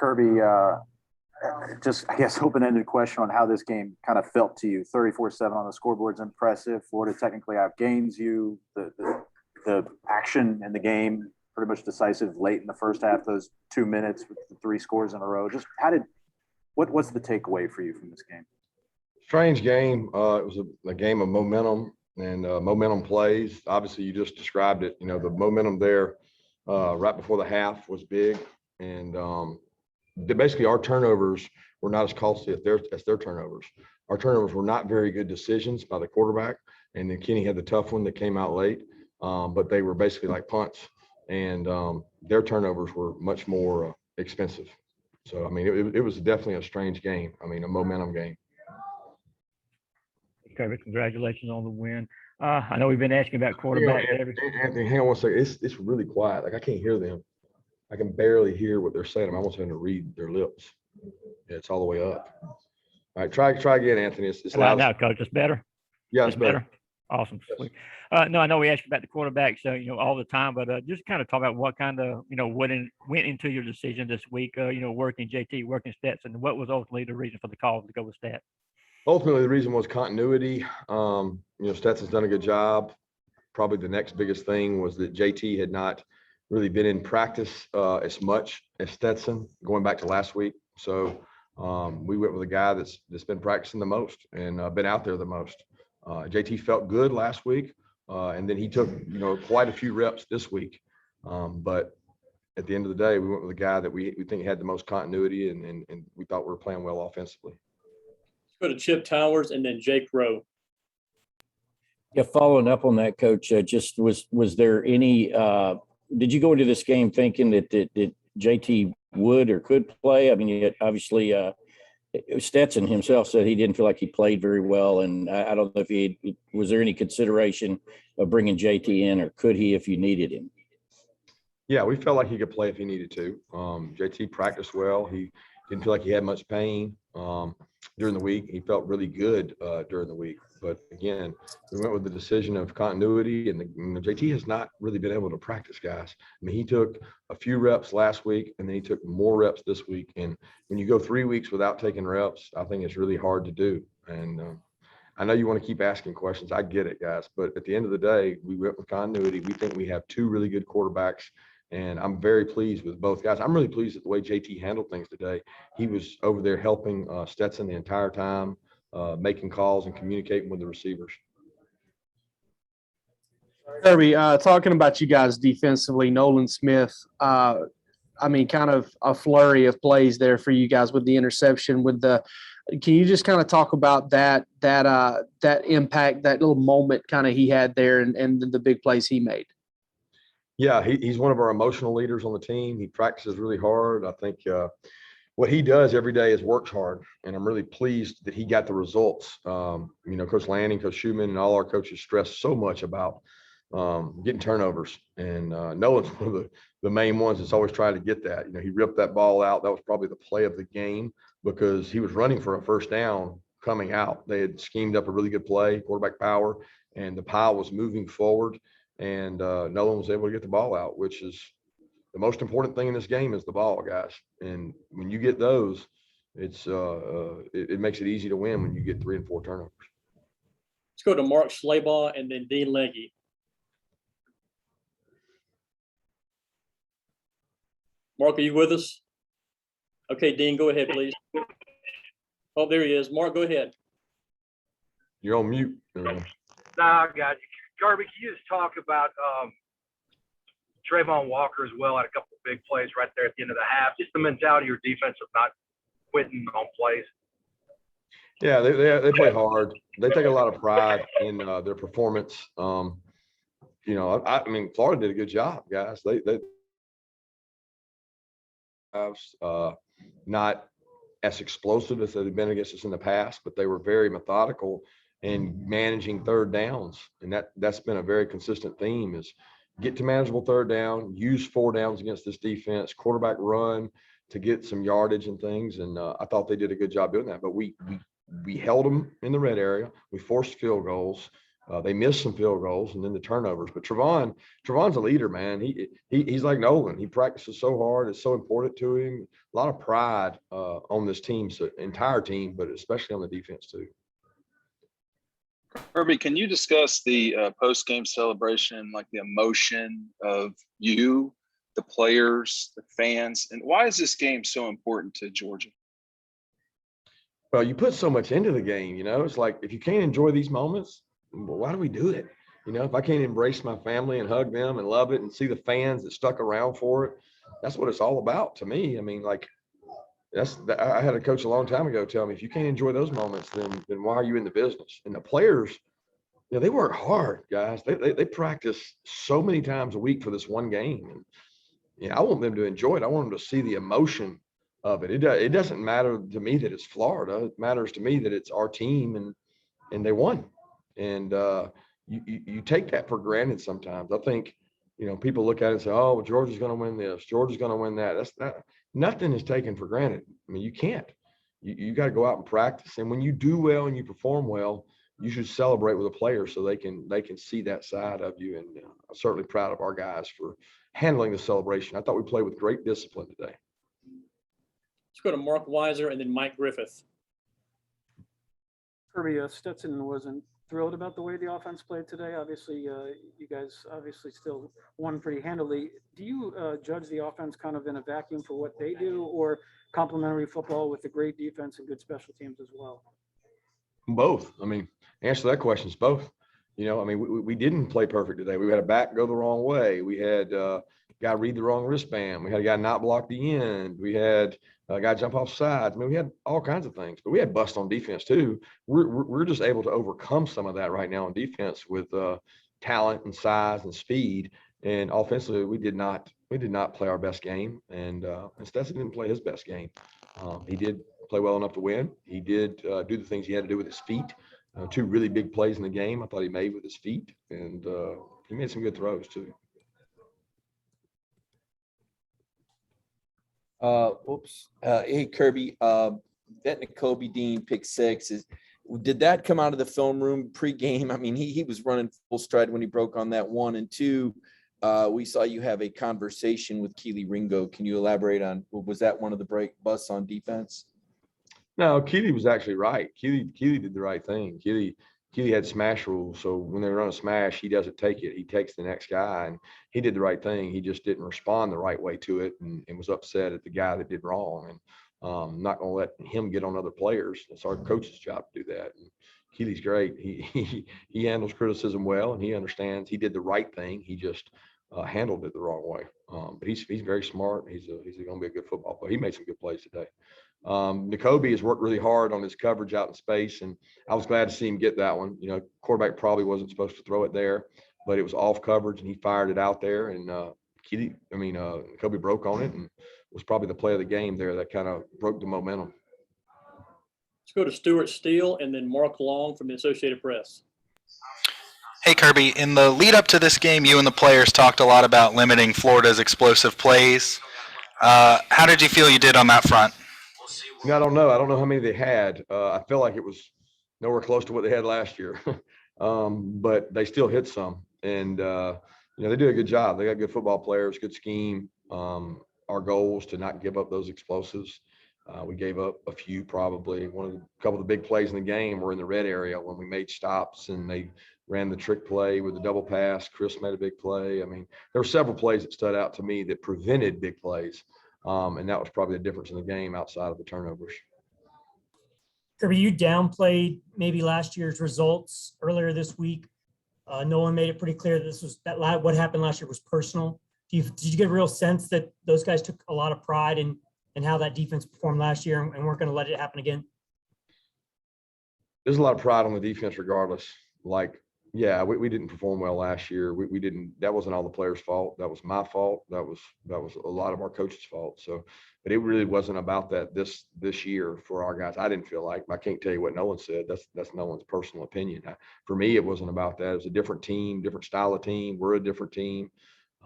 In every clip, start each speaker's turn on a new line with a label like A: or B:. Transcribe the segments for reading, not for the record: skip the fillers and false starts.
A: Kirby, just, I guess, open-ended question on how this game kind of felt to you. 34-7 on the scoreboard's impressive. Florida technically outgains you. The action in the game pretty much decisive late in the first half, those 2 minutes with the 3 scores in a row. Just what's the takeaway for you from this game?
B: Strange game. It was a game of momentum and momentum plays. Obviously, you just described it. The momentum there right before the half was big. And basically our turnovers were not as costly as their turnovers. Our turnovers were not very good decisions by the quarterback. And then Kenny had the tough one that came out late. But they were basically like punts. And their turnovers were much more expensive. So, I mean, it was definitely a strange game. I mean, a momentum game.
C: Kirby, congratulations on the win. I know we've been asking about quarterback.
B: Anthony, hang on one second. It's really quiet. Like, I can't hear them. I can barely hear what they're saying. I'm almost having to read their lips. Yeah, it's all the way up. All right, try again, Anthony. It's loud.
C: Now, Coach, it's better.
B: Yeah, it's better.
C: Awesome. Yes. No, I know we asked about the quarterback, so all the time, but just kind of talk about what kind of what went into your decision this week. Working JT, working Stetson, and what was ultimately the reason for the call to go with Stat?
B: Ultimately, the reason was continuity. Stetson's done a good job. Probably the next biggest thing was that JT had not really been in practice as much as Stetson going back to last week. So we went with a guy that's been practicing the most and been out there the most. JT felt good last week, and then he took quite a few reps this week. But at the end of the day, we went with a guy that we think had the most continuity, and we thought we were playing well offensively.
D: Let's go to Chip Towers and then Jake Rowe.
E: Yeah, following up on that, Coach, just was there any did you go into this game thinking that JT would or could play? I mean, obviously Stetson himself said he didn't feel like he played very well, and I don't know if was there any consideration of bringing JT in, or could he if you needed him?
B: Yeah, we felt like he could play if he needed to. JT practiced well. He didn't feel like he had much pain during the week. He felt really good during the week. But again, we went with the decision of continuity, and JT has not really been able to practice, guys. I mean, he took a few reps last week, and then he took more reps this week. And when you go 3 weeks without taking reps, I think it's really hard to do. And I know you want to keep asking questions. I get it, guys. But at the end of the day, we went with continuity. We think we have 2 really good quarterbacks. And I'm very pleased with both guys. I'm really pleased with the way JT handled things today. He was over there helping Stetson the entire time, making calls and communicating with the receivers.
F: Kirby, talking about you guys defensively, Nolan Smith, kind of a flurry of plays there for you guys with the interception. Can you just kind of talk about that impact, that little moment kind of he had there, and the big plays he made?
B: Yeah, he's one of our emotional leaders on the team. He practices really hard. I think what he does every day is works hard, and I'm really pleased that he got the results. Coach Lanning, Coach Schumann, and all our coaches stress so much about getting turnovers, and Nolan's one of the main ones that's always trying to get that. He ripped that ball out. That was probably the play of the game because he was running for a first down coming out. They had schemed up a really good play, quarterback power, and the pile was moving forward. And Nolan was able to get the ball out, which is the most important thing in this game is the ball, guys. And when you get those, it makes it easy to win when you get 3 and 4 turnovers.
D: Let's go to Mark Schleybaugh and then Dean Legge. Mark, are you with us? Okay, Dean, go ahead, please. Oh, there he is. Mark, go ahead.
B: You're on mute.
G: Nah, I got you. Kirby, can you just talk about Trayvon Walker as well? Had a couple of big plays right there at the end of the half. Just the mentality of your defense of not quitting on plays.
B: Yeah, they play hard. They take a lot of pride in their performance. Florida did a good job, guys. They not as explosive as they've been against us in the past, but they were very methodical and managing third downs. And that's been a very consistent theme is get to manageable third down, use 4 downs against this defense, quarterback run to get some yardage and things. And I thought they did a good job doing that, but we held them in the red area. We forced field goals. They missed some field goals and then the turnovers. But Travon's a leader, man. He's like Nolan. He practices so hard. It's so important to him. A lot of pride on this team, so entire team, but especially on the defense too.
H: Kirby, can you discuss the post-game celebration, like the emotion of you, the players, the fans, and why is this game so important to Georgia?
B: Well, you put so much into the game, you know. It's like if you can't enjoy these moments, well, why do we do it? You know, if I can't embrace my family and hug them and love it and see the fans that stuck around for it, that's what it's all about to me. I mean, like I had a coach a long time ago tell me, if you can't enjoy those moments, then why are you in the business? And the players, you know, they work hard, guys. They practice so many times a week for this one game. And I want them to enjoy it. I want them to see the emotion of it. It doesn't matter to me that it's Florida. It matters to me that it's our team and they won. And you take that for granted sometimes. I think, you know, people look at it and say, oh, well, Georgia's going to win this. Georgia's going to win that. That's not, nothing is taken for granted. I mean, you can't. You got to go out and practice. And when you do well and you perform well, you should celebrate with the players so they can see that side of you. And I'm certainly proud of our guys for handling the celebration. I thought we played with great discipline today.
D: Let's go to Mark Weiser and then Mike Griffith.
I: Kirby, Stetson wasn't thrilled about the way the offense played today. Obviously, you guys obviously still won pretty handily. Do you judge the offense kind of in a vacuum for what they do, or complementary football with a great defense and good special teams as well?
B: Both. I mean, answer that question is both. You know, I mean, we didn't play perfect today. We had a back go the wrong way. We had a guy read the wrong wristband. We had a guy not block the end. We had a guy jump off sides. I mean, we had all kinds of things, but we had bust on defense too. We're just able to overcome some of that right now on defense with talent and size and speed. And offensively, we did not play our best game. And Stetson didn't play his best game. He did play well enough to win. He did do the things he had to do with his feet. Two really big plays in the game I thought he made with his feet, and he made some good throws too.
J: Hey, Kirby, that Niko Dean pick six, did that come out of the film room pregame? I mean, he was running full stride when he broke on that 1 and 2. We saw you have a conversation with Keely Ringo. Can you elaborate on, was that one of the break busts on defense?
B: No, Keely was actually right. Keely did the right thing. Keely had smash rules, so when they run a smash, he doesn't take it. He takes the next guy, and he did the right thing. He just didn't respond the right way to it, and was upset at the guy that did wrong. And I'm not going to let him get on other players. It's our coach's job to do that. And Keely's great. He handles criticism well, and he understands. He did the right thing. He just handled it the wrong way. But he's very smart. He's going to be a good football player. He made some good plays today. Niko has worked really hard on his coverage out in space, and I was glad to see him get that one. You know, quarterback probably wasn't supposed to throw it there, but it was off coverage and he fired it out there. And Niko broke on it and was probably the play of the game there that kind of broke the momentum.
D: Let's go to Stuart Steele and then Mark Long from the Associated Press.
K: Hey, Kirby, in the lead up to this game, you and the players talked a lot about limiting Florida's explosive plays. How did you feel you did on that front?
B: I don't know. I don't know how many they had. I feel like it was nowhere close to what they had last year, but they still hit some. And, they do a good job. They got good football players, good scheme. Our goal was to not give up those explosives. We gave up a few probably. A couple of the big plays in the game were in the red area when we made stops and they ran the trick play with the double pass. Chris made a big play. I mean, there were several plays that stood out to me that prevented big plays. And that was probably the difference in the game outside of the turnovers.
L: Kirby, you downplayed maybe last year's results earlier this week. Nolan made it pretty clear that what happened last year was personal. Did you get a real sense that those guys took a lot of pride in how that defense performed last year and weren't going to let it happen again?
B: There's a lot of pride on the defense regardless. Yeah, we didn't perform well last year. We didn't. That wasn't all the players' fault. That was my fault. That was a lot of our coaches' fault. So, but it really wasn't about that this year for our guys. I didn't feel like. I can't tell you what Nolan said. That's Nolan's personal opinion. For me, it wasn't about that. It was a different team, different style of team. We're a different team.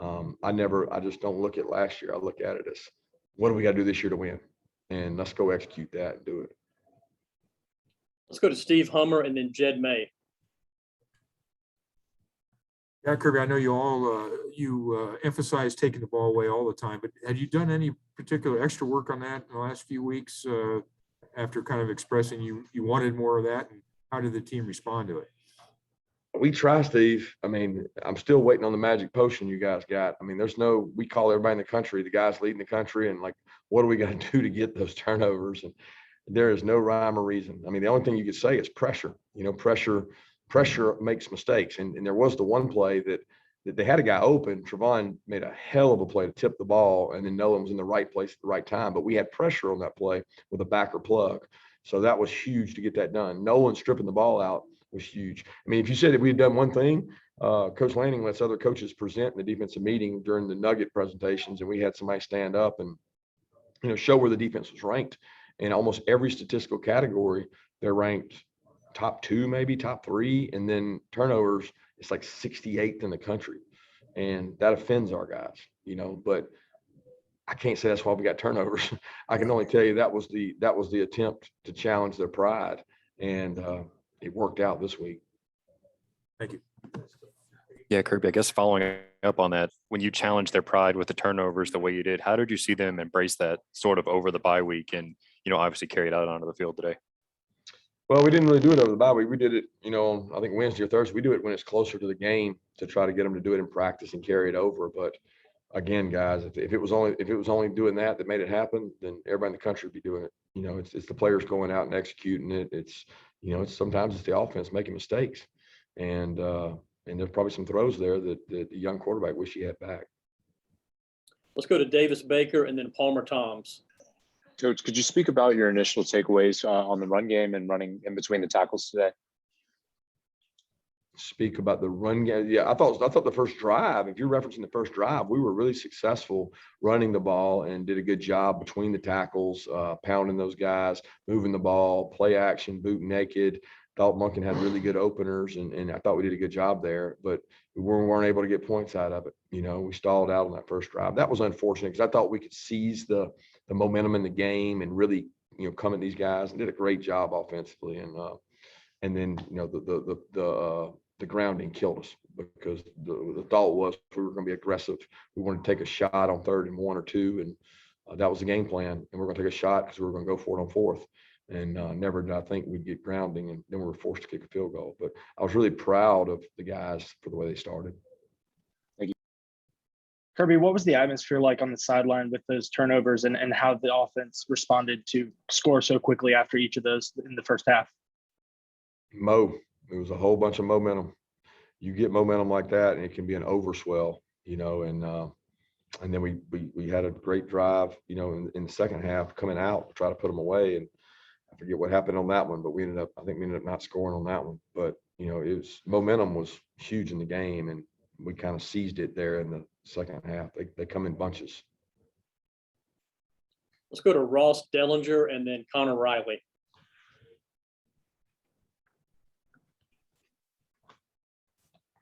B: I just don't look at last year. I look at it as what do we got to do this year to win, and let's go execute that and do it.
D: Let's go to Steve Hummer and then Jed May.
M: Yeah, Kirby, I know you all, emphasize taking the ball away all the time, but have you done any particular extra work on that in the last few weeks after kind of expressing you wanted more of that? And how did the team respond to it?
B: We try, Steve. I mean, I'm still waiting on the magic potion you guys got. I mean, we call everybody in the country, the guys leading the country, and like, what are we going to do to get those turnovers? And there is no rhyme or reason. I mean, the only thing you could say is pressure. Pressure makes mistakes. And there was the one play that they had a guy open. Trevon made a hell of a play to tip the ball, and then Nolan was in the right place at the right time. But we had pressure on that play with a backer plug. So that was huge to get that done. Nolan stripping the ball out was huge. I mean, if you said that we had done one thing, Coach Lanning lets other coaches present in the defensive meeting during the Nugget presentations, and we had somebody stand up and, show where the defense was ranked. In almost every statistical category, they're ranked top 2, maybe top 3, and then turnovers, it's like 68th in the country. And that offends our guys, but I can't say that's why we got turnovers. I can only tell you that was the attempt to challenge their pride. And it worked out this week.
M: Thank you.
N: Yeah, Kirby, I guess following up on that, when you challenged their pride with the turnovers the way you did, how did you see them embrace that sort of over the bye week and, obviously carry it out onto the field today?
B: Well, we didn't really do it over the bye week. We did it, I think Wednesday or Thursday. We do it when it's closer to the game to try to get them to do it in practice and carry it over. But again, guys, if it was only doing that made it happen, then everybody in the country would be doing it. It's the players going out and executing it. It's sometimes it's the offense making mistakes, and there's probably some throws there that the young quarterback wish he had back.
D: Let's go to Davis Baker and then Palmer Toms.
O: Coach, could you speak about your initial takeaways on the run game and running in between the tackles today?
B: Speak about the run game. Yeah, I thought the first drive, if you're referencing the first drive, we were really successful running the ball and did a good job between the tackles, pounding those guys, moving the ball, play action, boot naked. Thought Monken had really good openers, and I thought we did a good job there, but we weren't able to get points out of it. We stalled out on that first drive. That was unfortunate because I thought we could seize the momentum in the game and really, come at these guys, and did a great job offensively. And then, the grounding killed us because the thought was we were going to be aggressive. We wanted to take a shot on 3rd and 1 or 2, and that was the game plan. And we're going to take a shot because we were going to go for it on 4th. And never did I think we'd get grounding, and then we were forced to kick a field goal. But I was really proud of the guys for the way they started.
O: Thank you.
P: Kirby, what was the atmosphere like on the sideline with those turnovers and how the offense responded to score so quickly after each of those in the first half?
B: It was a whole bunch of momentum. You get momentum like that, and it can be an overswell, and then we had a great drive, in the second half coming out to try to put them away. And I forget what happened on that one, but we ended up not scoring on that one. But, momentum was huge in the game, and we kind of seized it there in the second half. They come in bunches.
D: Let's go to Ross Dellinger and then Connor Riley.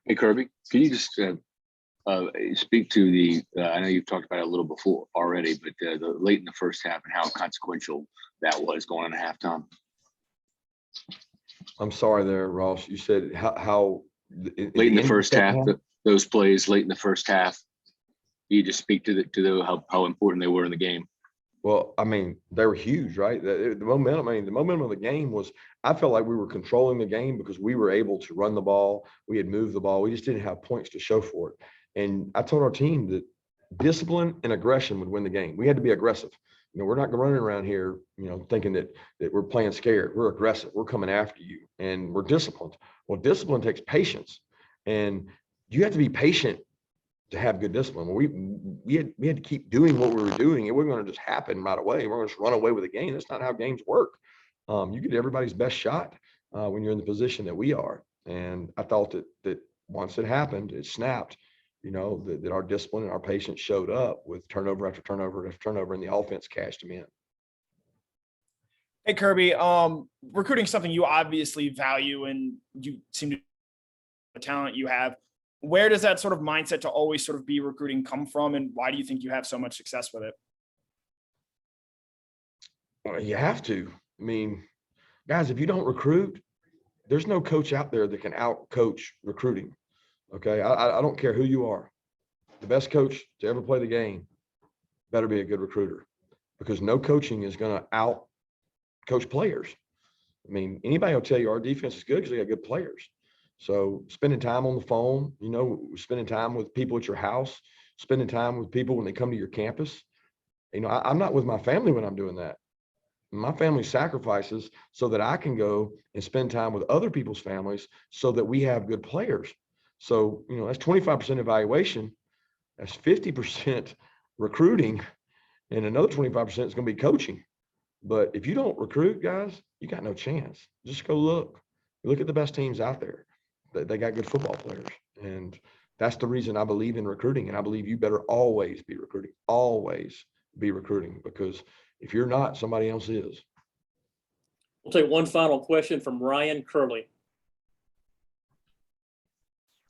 Q: Hey, Kirby, can you just speak to the, I know you've talked about it a little before already, but the late in the first half and how consequential that was going into halftime?
B: I'm sorry there, Ross. You said how
Q: late in the first half, those plays late in the first half. You just speak to how important they were in the game.
B: Well, I mean, they were huge, right? The momentum of the game was, I felt like we were controlling the game because we were able to run the ball. We had moved the ball. We just didn't have points to show for it. And I told our team that discipline and aggression would win the game. We had to be aggressive. We're not running around here, thinking that we're playing scared. We're aggressive. We're coming after you, and we're disciplined. Well, discipline takes patience, and you have to be patient to have good discipline. We had to keep doing what we were doing. It wasn't going to just happen right away. We're going to just run away with the game. That's not how games work. You get everybody's best shot when you're in the position that we are. And I thought that once it happened, it snapped, that our discipline and our patience showed up with turnover after turnover after turnover, and the offense cashed them in.
R: Hey, Kirby, recruiting something you obviously value, and you seem to the talent you have. Where does that sort of mindset to always sort of be recruiting come from, and why do you think you have so much success with it?
B: Well, you have to. I mean, guys, if you don't recruit, there's no coach out there that can out-coach recruiting. Okay. I don't care who you are. The best coach to ever play the game better be a good recruiter, because no coaching is going to out coach players. I mean, anybody will tell you our defense is good because they got good players. So spending time on the phone, spending time with people at your house, spending time with people when they come to your campus. I'm not with my family when I'm doing that. My family sacrifices so that I can go and spend time with other people's families so that we have good players. So, that's 25% evaluation. That's 50% recruiting, and another 25% is going to be coaching. But if you don't recruit, guys, you got no chance. Just go look. Look at the best teams out there. They got good football players. And that's the reason I believe in recruiting. And I believe you better always be recruiting. Always be recruiting. Because if you're not, somebody else is.
D: We'll take one final question from Ryan Curley.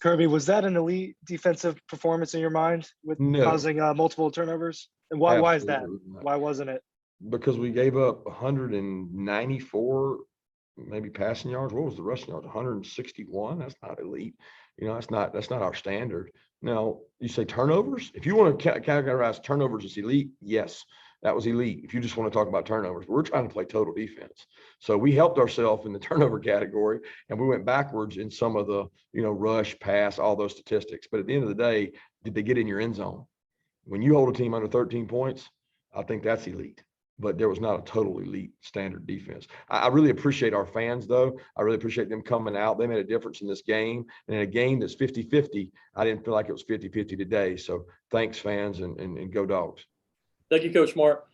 P: Kirby, was that an elite defensive performance in your mind with causing multiple turnovers? And why is that? Why wasn't it?
B: Because we gave up 194 maybe passing yards. What was the rushing yards? 161. That's not elite. That's not our standard. Now, you say turnovers. If you want to categorize turnovers as elite, yes, that was elite. If you just want to talk about turnovers, we're trying to play total defense. So we helped ourselves in the turnover category, and we went backwards in some of the, rush, pass, all those statistics. But at the end of the day, did they get in your end zone? When you hold a team under 13 points, I think that's elite. But there was not a total elite standard defense. I really appreciate our fans, though. I really appreciate them coming out. They made a difference in this game. And in a game that's 50-50, I didn't feel like it was 50-50 today. So thanks, fans, and go Dogs.
D: Thank you, Coach Mark.